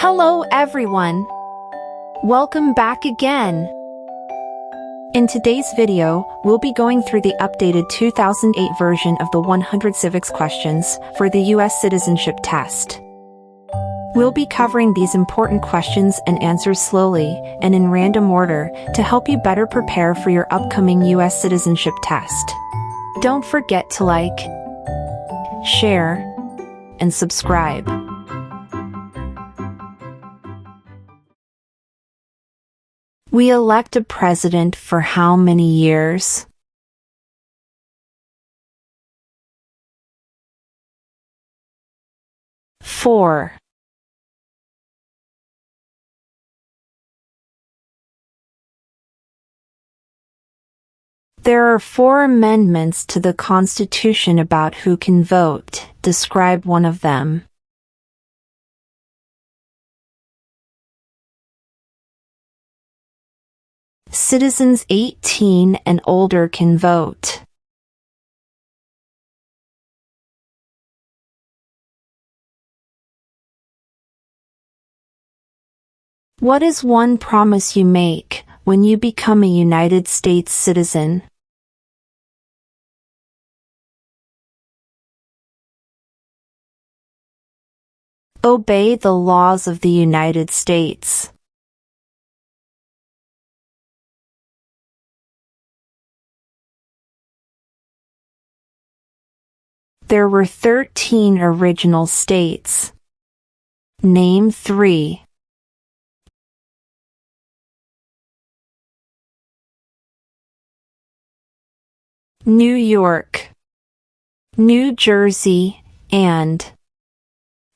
Hello everyone! Welcome back again! In today's video, we'll be going through the updated 2008 version of the 100 Civics Questions for the U.S. Citizenship Test. We'll be covering these important questions and answers slowly and in random order to help you better prepare for your upcoming U.S. Citizenship Test. Don't forget to like, share, and subscribe. We elect a president for how many years? Four. There are 4 amendments to the Constitution about who can vote. Describe one of them. Citizens 18 and older can vote. What is one promise you make when you become a United States citizen? Obey the laws of the United States. There were 13 original states. Name 3. New York, New Jersey, and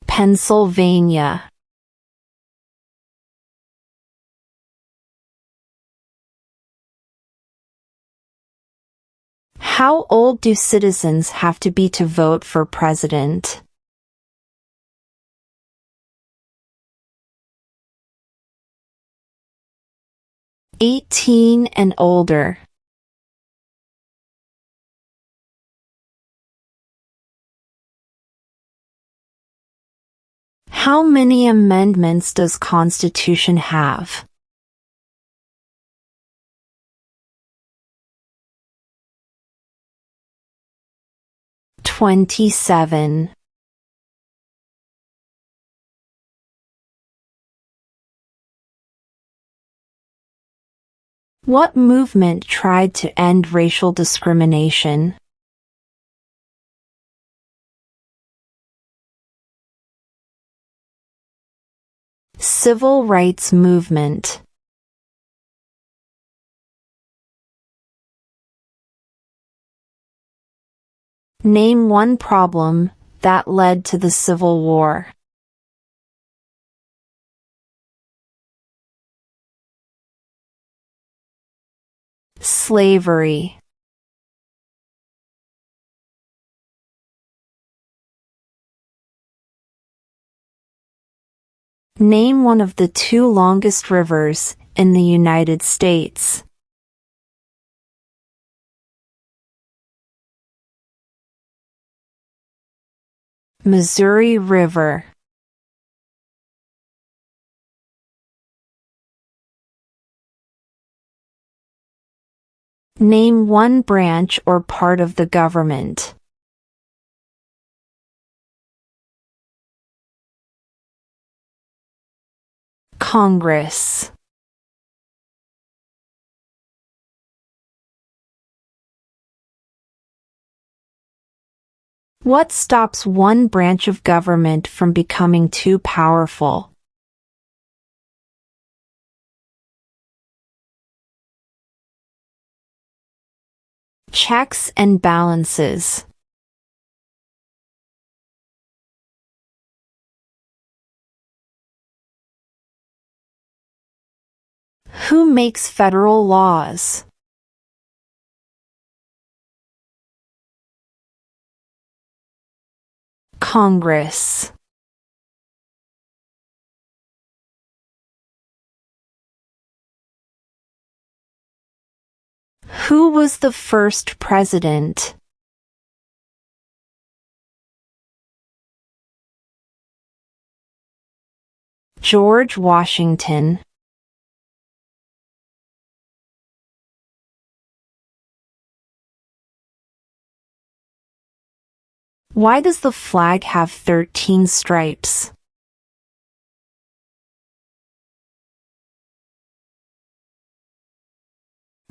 Pennsylvania. How old do citizens have to be to vote for president? "18 and older." How many amendments does Constitution have? "27. What movement tried to end racial discrimination? Civil rights movement. Name one problem that led to the Civil War. Slavery. Name one of the 2 longest rivers in the United States. Missouri River. Name one branch or part of the government. Congress. What stops one branch of government from becoming too powerful? Checks and balances. Who makes federal laws? Congress. Who was the first president? George Washington. Why does the flag have 13 stripes?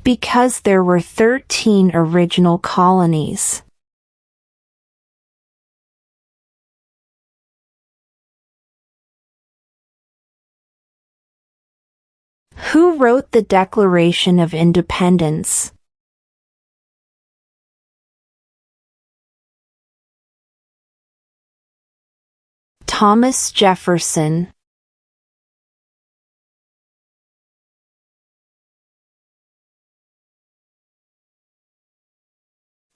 Because there were 13 original colonies. Who wrote the Declaration of Independence? Thomas Jefferson.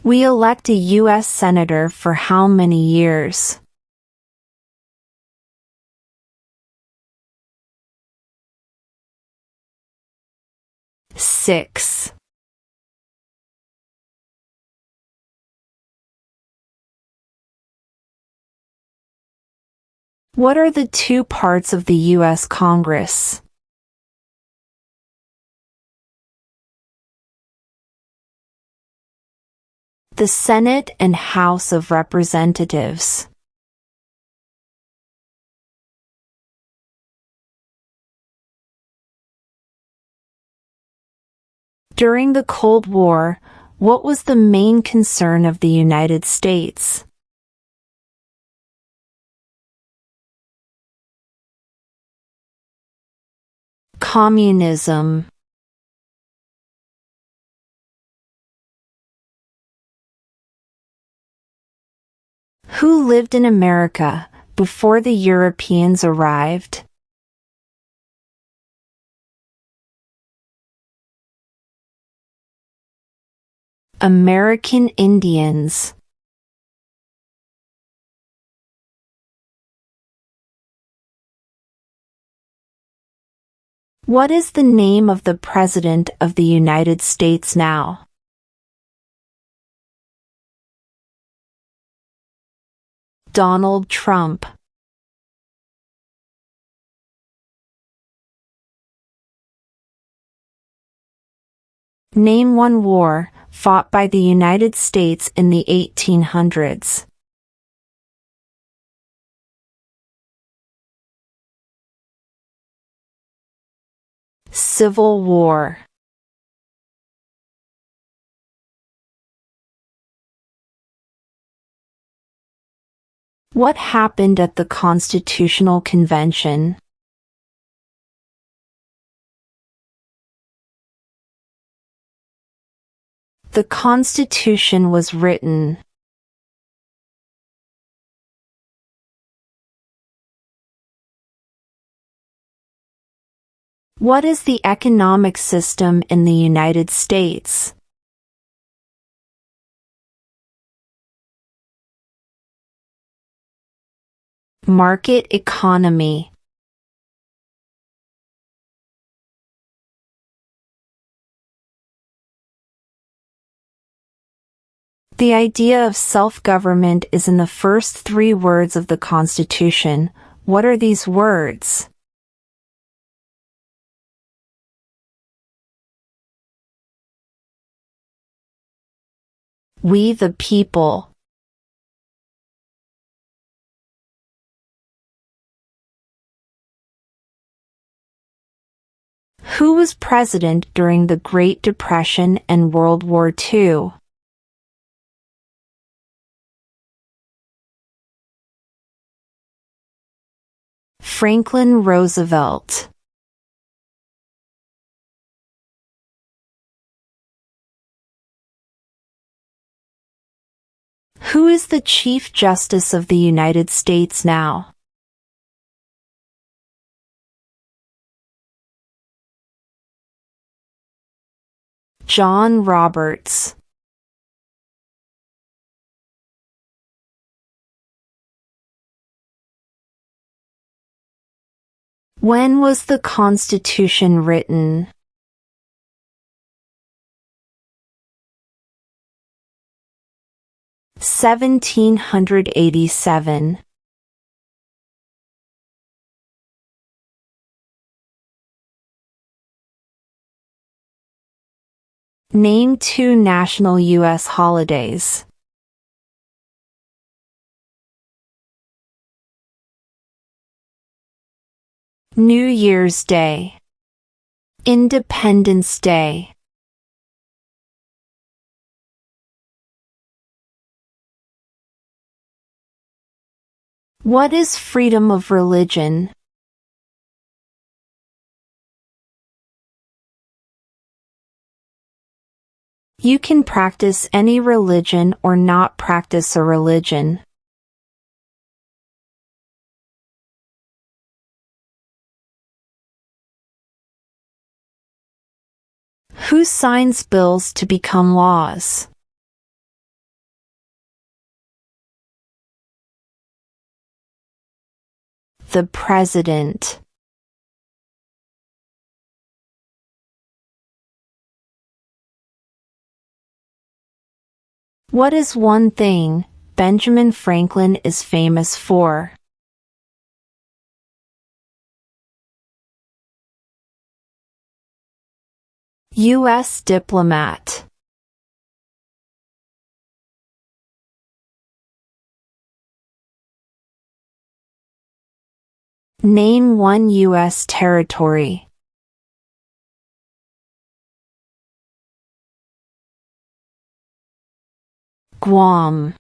We elect a U.S. Senator for how many years? 6. What are the two parts of the U.S. Congress? The Senate and House of Representatives. During the Cold War, what was the main concern of the United States? Communism. Who lived in America before the Europeans arrived? American Indians. What is the name of the President of the United States now? Donald Trump. Name one war fought by the United States in the 1800s. Civil War. What happened at the Constitutional Convention? The Constitution was written. What is the economic system in the United States? Market economy. The idea of self-government is in the first 3 words of the Constitution. What are these words? We the people. Who was president during the Great Depression and World War II? Franklin Roosevelt. Who is the Chief Justice of the United States now? John Roberts. When was the Constitution written? 1787. Name 2 national U.S. holidays. New Year's Day. Independence Day. What is freedom of religion? You can practice any religion or not practice a religion. Who signs bills to become laws? The President. What is one thing Benjamin Franklin is famous for? U.S. diplomat. Name 1 U.S. territory. Guam.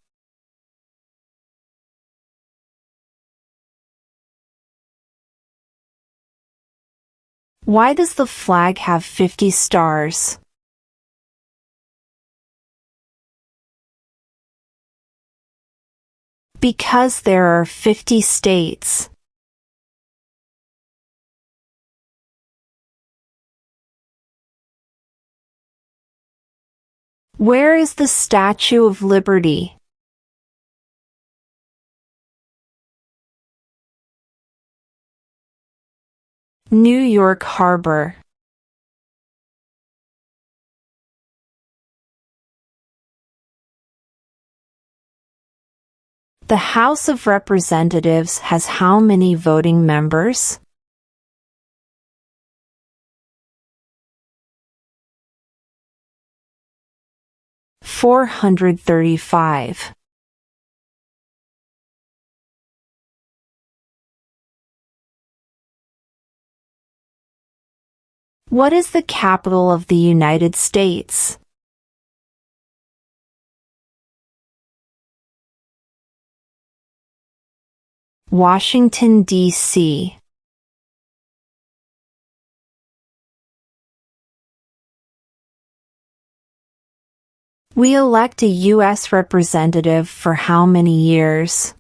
Why does the flag have 50 stars? Because there are 50 states. Where is the Statue of Liberty? New York Harbor. The House of Representatives has how many voting members? $435. What is the capital of the United States? Washington, D.C. We elect a U.S. representative for how many years?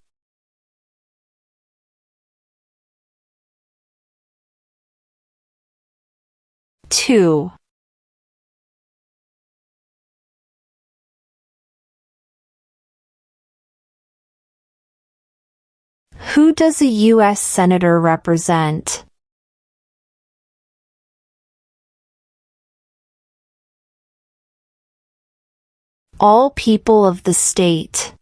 Two. Who does a U.S. Senator represent? All people of the state.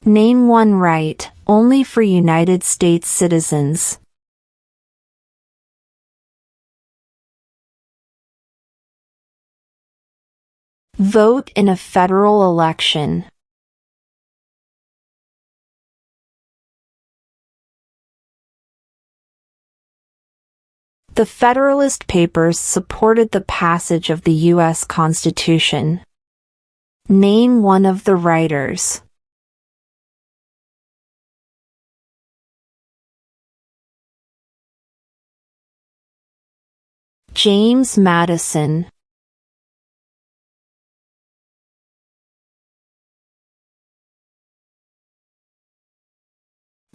Name 1 right, only for United States citizens. Vote in a federal election. The Federalist Papers supported the passage of the U.S. Constitution. Name 1 of the writers. James Madison.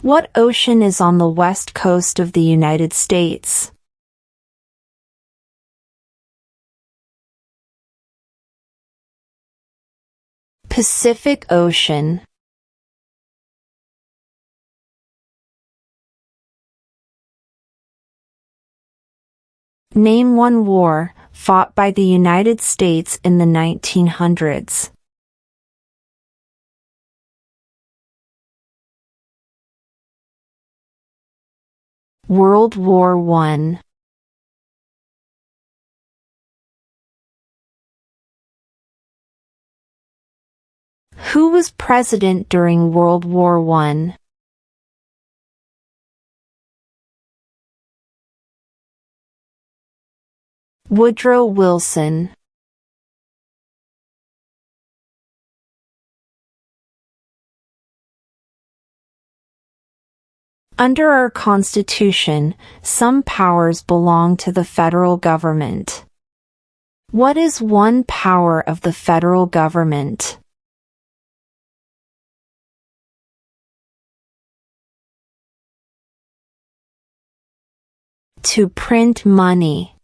What ocean is on the west coast of the United States? Pacific Ocean. Name 1 war fought by the United States in the 1900s. World War I. Who was president during World War I? Woodrow Wilson. Under our Constitution, some powers belong to the federal government. What is one power of the federal government? To print money.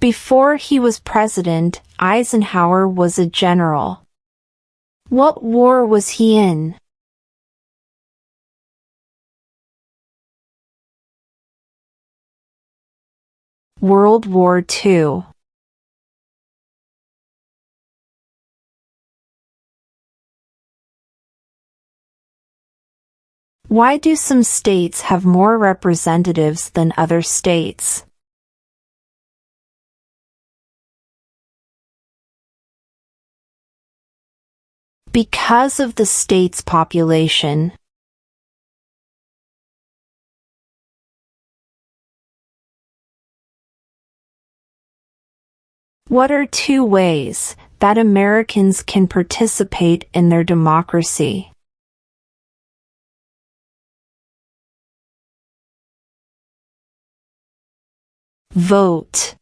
Before he was president, Eisenhower was a general. What war was he in? World War II. Why do some states have more representatives than other states? Because of the state's population. What are two ways that Americans can participate in their democracy? Vote.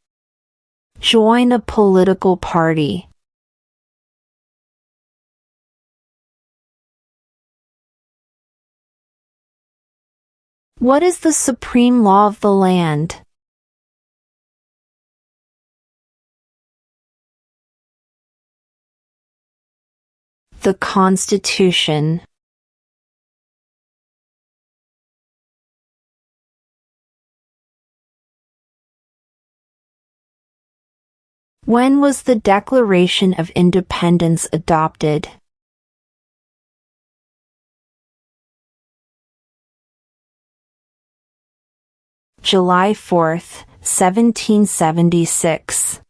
Join a political party. What is the supreme law of the land? The Constitution. When was the Declaration of Independence adopted? July 4, 1776.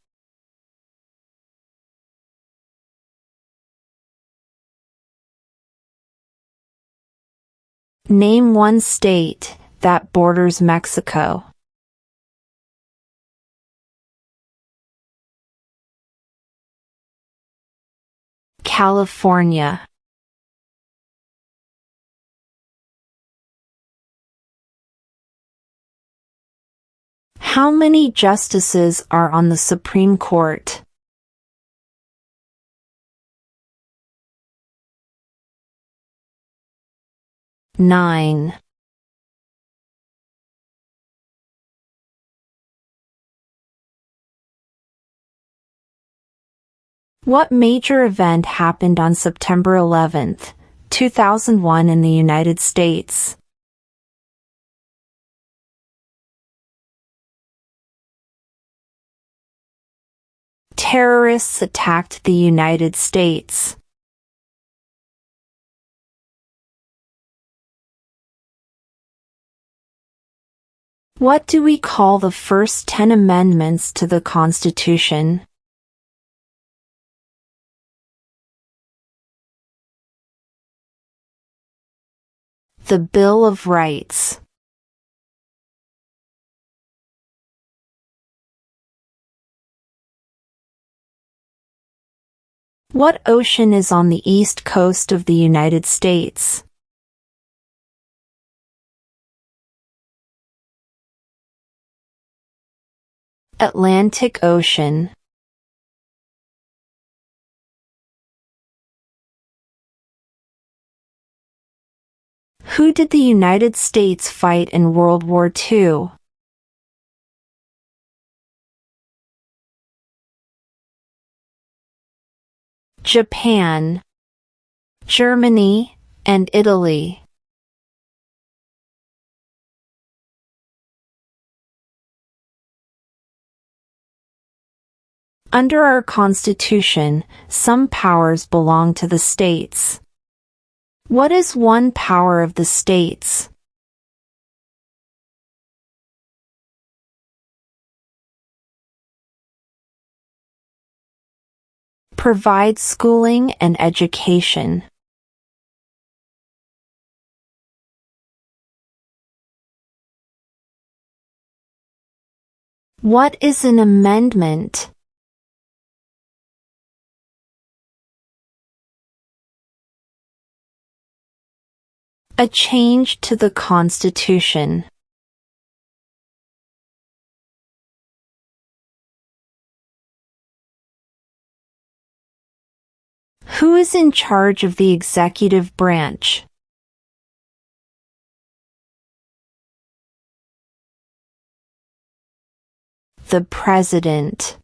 Name one state that borders Mexico. California. How many justices are on the Supreme Court? Nine. What major event happened on September 11, 2001 in the United States? Terrorists attacked the United States. What do we call the first 10 amendments to the Constitution? The Bill of Rights. What ocean is on the east coast of the United States? Atlantic Ocean. Who did the United States fight in World War II? Japan, Germany, and Italy. Under our Constitution, some powers belong to the states. What is one power of the states? Provide schooling and education. What is an amendment? A change to the Constitution. Who is in charge of the executive branch? The President.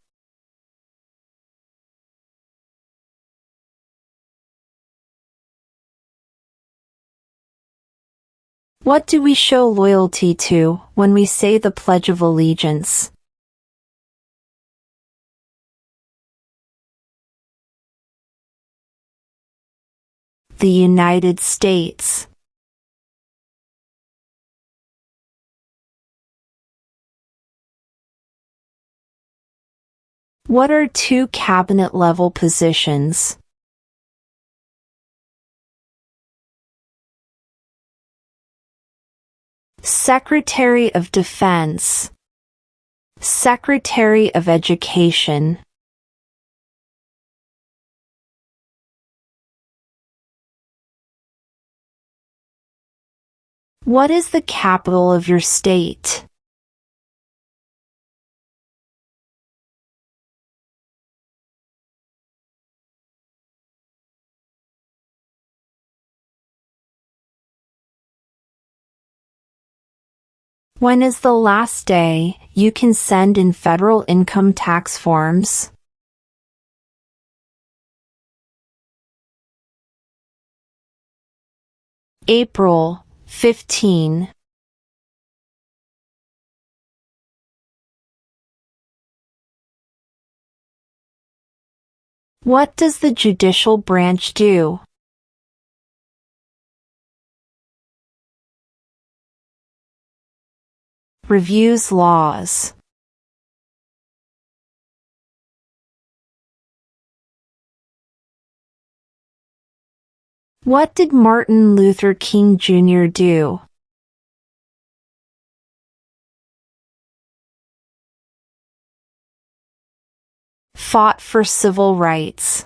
What do we show loyalty to when we say the Pledge of Allegiance? The United States. What are two cabinet-level positions? Secretary of Defense. Secretary of Education. What is the capital of your state? When is the last day you can send in federal income tax forms? April 15. What does the judicial branch do? Reviews laws. What did Martin Luther King Jr. do? Fought for civil rights.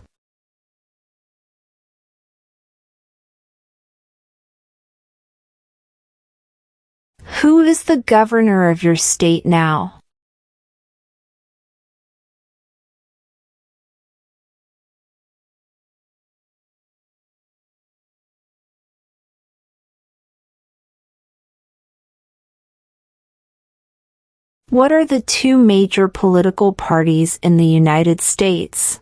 Who is the governor of your state now? What are the two major political parties in the United States?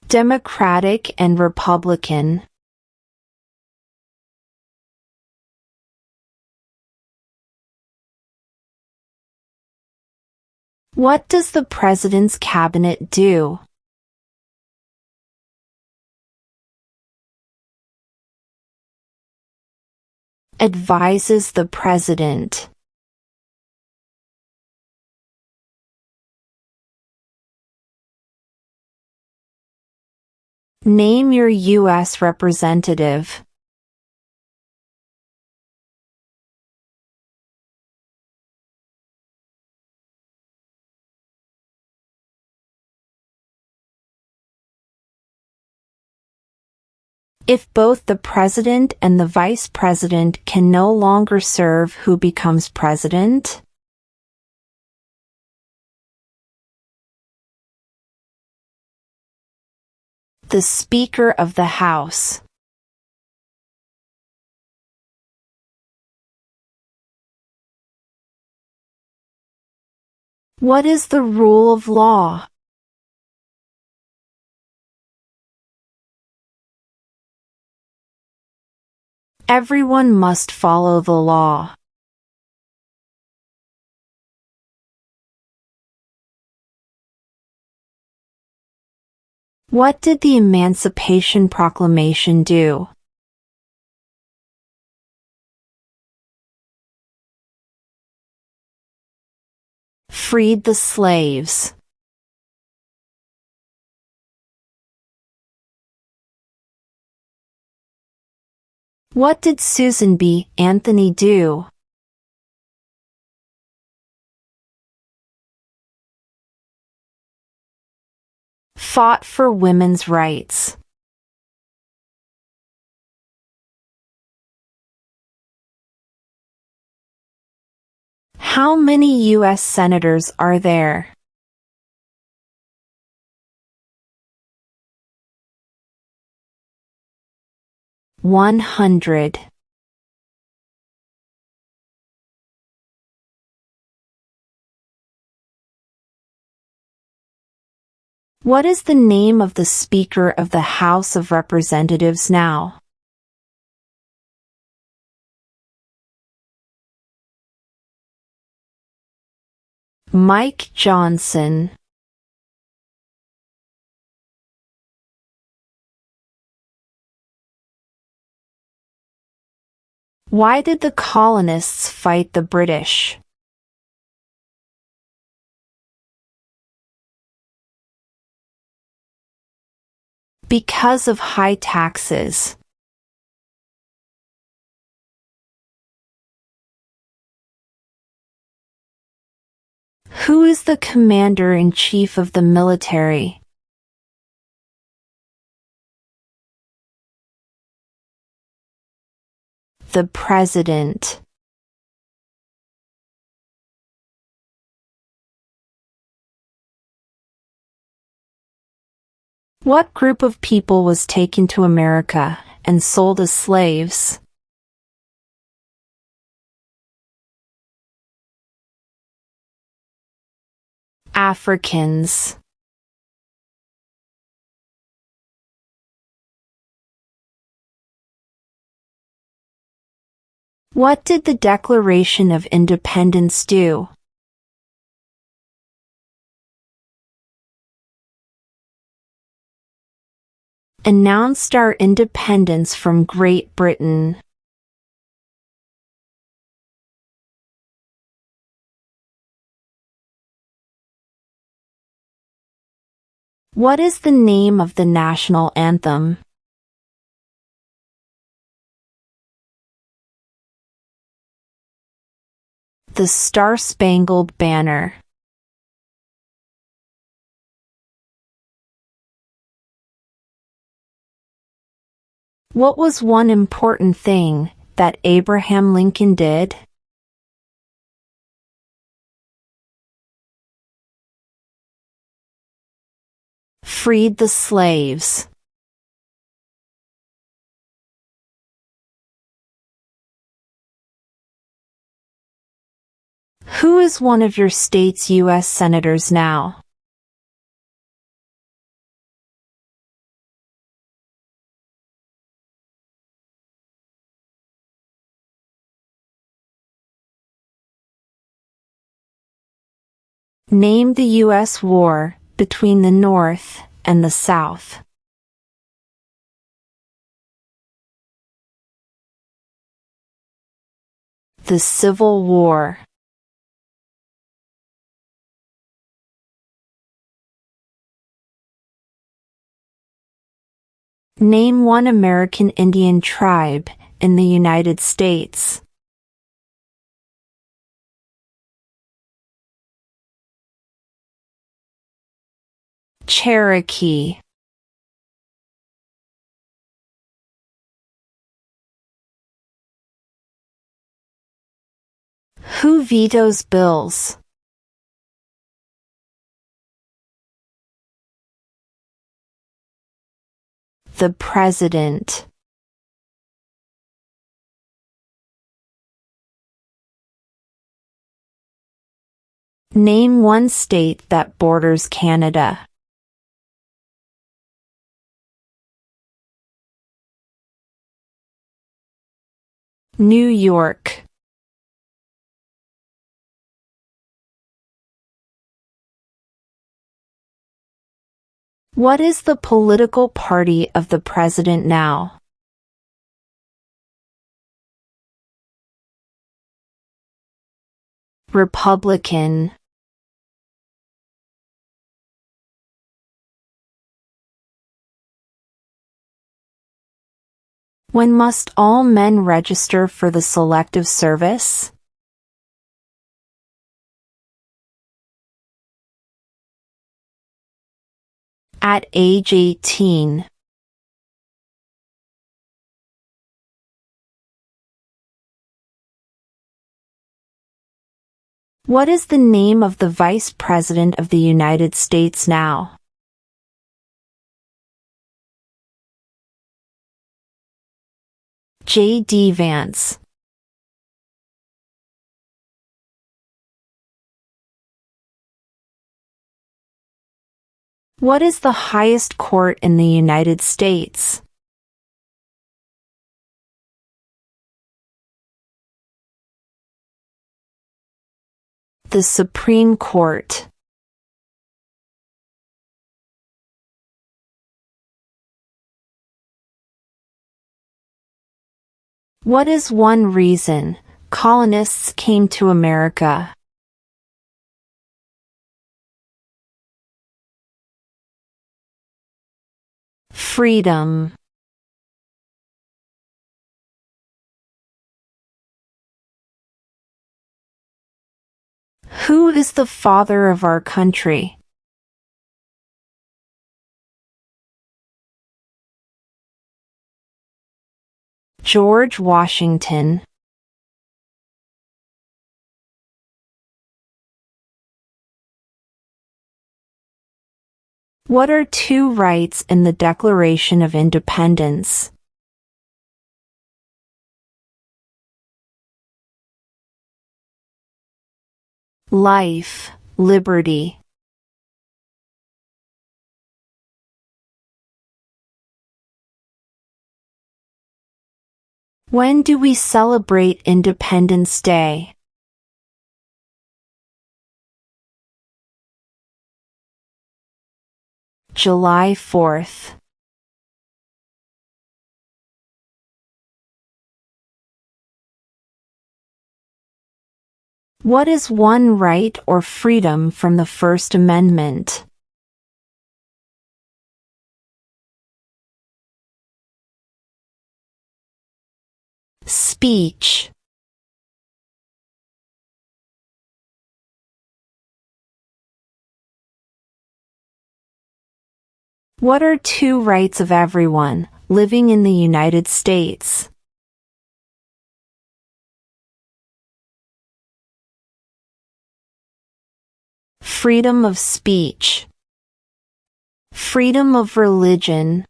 Democratic and Republican. What does the President's cabinet do? Advises the President. Name your U.S. representative. If both the President and the Vice President can no longer serve, who becomes President? The Speaker of the House. What is the rule of law? Everyone must follow the law. What did the Emancipation Proclamation do? Freed the slaves. What did Susan B. Anthony do? Fought for women's rights. How many U.S. senators are there? 100. What is the name of the Speaker of the House of Representatives now? Mike Johnson. Why did the colonists fight the British? Because of high taxes. Who is the commander-in-chief of the military? The president. What group of people was taken to America and sold as slaves? Africans. What did the Declaration of Independence do? Announced our independence from Great Britain. What is the name of the national anthem? The Star-Spangled Banner. What was one important thing that Abraham Lincoln did? Freed the slaves. Who is one of your state's U.S. senators now? Name the U.S. war between the North and the South. The Civil War. Name one American Indian tribe in the United States. Cherokee. Who vetoes bills? The president. Name one state that borders Canada. New York. What is the political party of the president now? Republican. When must all men register for the Selective Service? At age 18. What is the name of the Vice President of the United States now? J.D. Vance. What is the highest court in the United States? The Supreme Court. What is one reason colonists came to America? Freedom. Who is the father of our country? George Washington. What are two rights in the Declaration of Independence? Life, liberty. When do we celebrate Independence Day? July 4th. What is one right or freedom from the First Amendment? Speech. What are two rights of everyone living in the United States? Freedom of speech. Freedom of religion.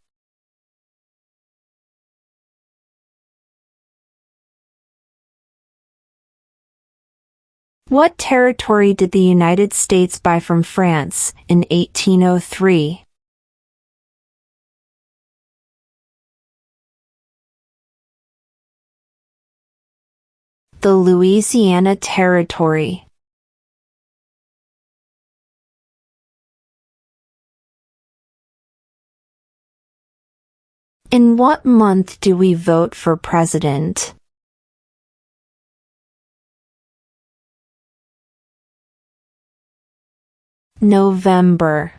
What territory did the United States buy from France in 1803? The Louisiana Territory. In what month do we vote for president? November.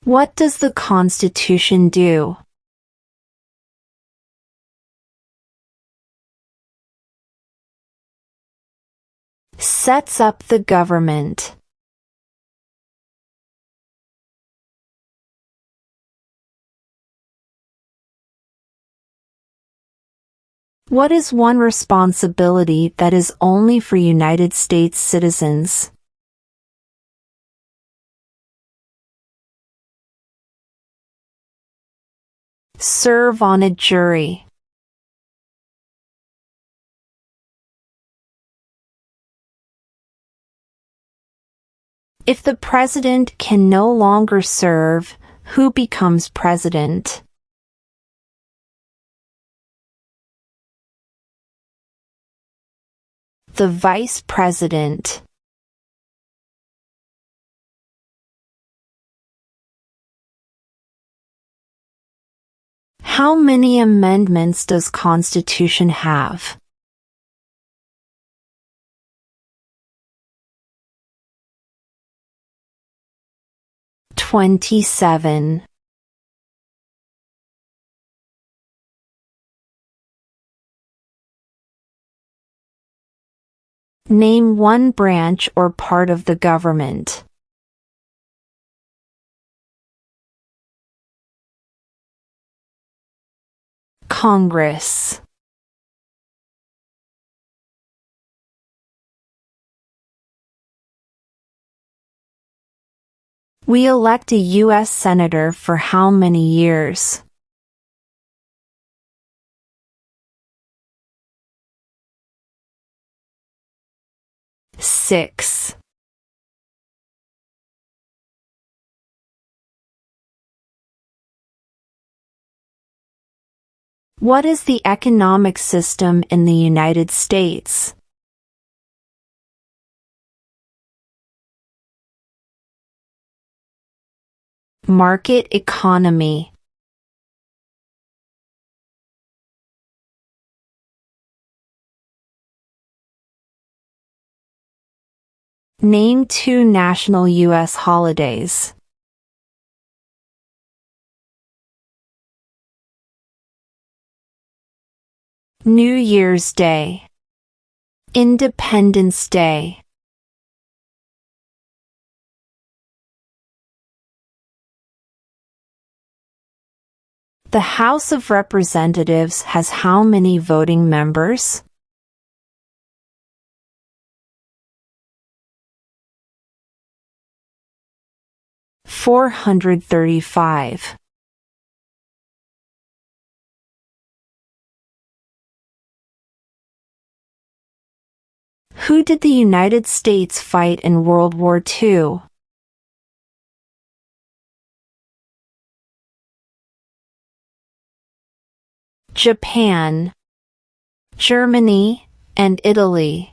What does the Constitution do? Sets up the government. What is one responsibility that is only for United States citizens? Serve on a jury. If the president can no longer serve, who becomes president? The Vice President. How many amendments does Constitution have? 27. Name one branch or part of the government. Congress. We elect a U.S. Senator for how many years? 6. What is the economic system in the United States? Market economy. Name 2 national U.S. holidays. New Year's Day. Independence Day. The House of Representatives has how many voting members? 435. Who did the United States fight in World War II? Japan, Germany, and Italy.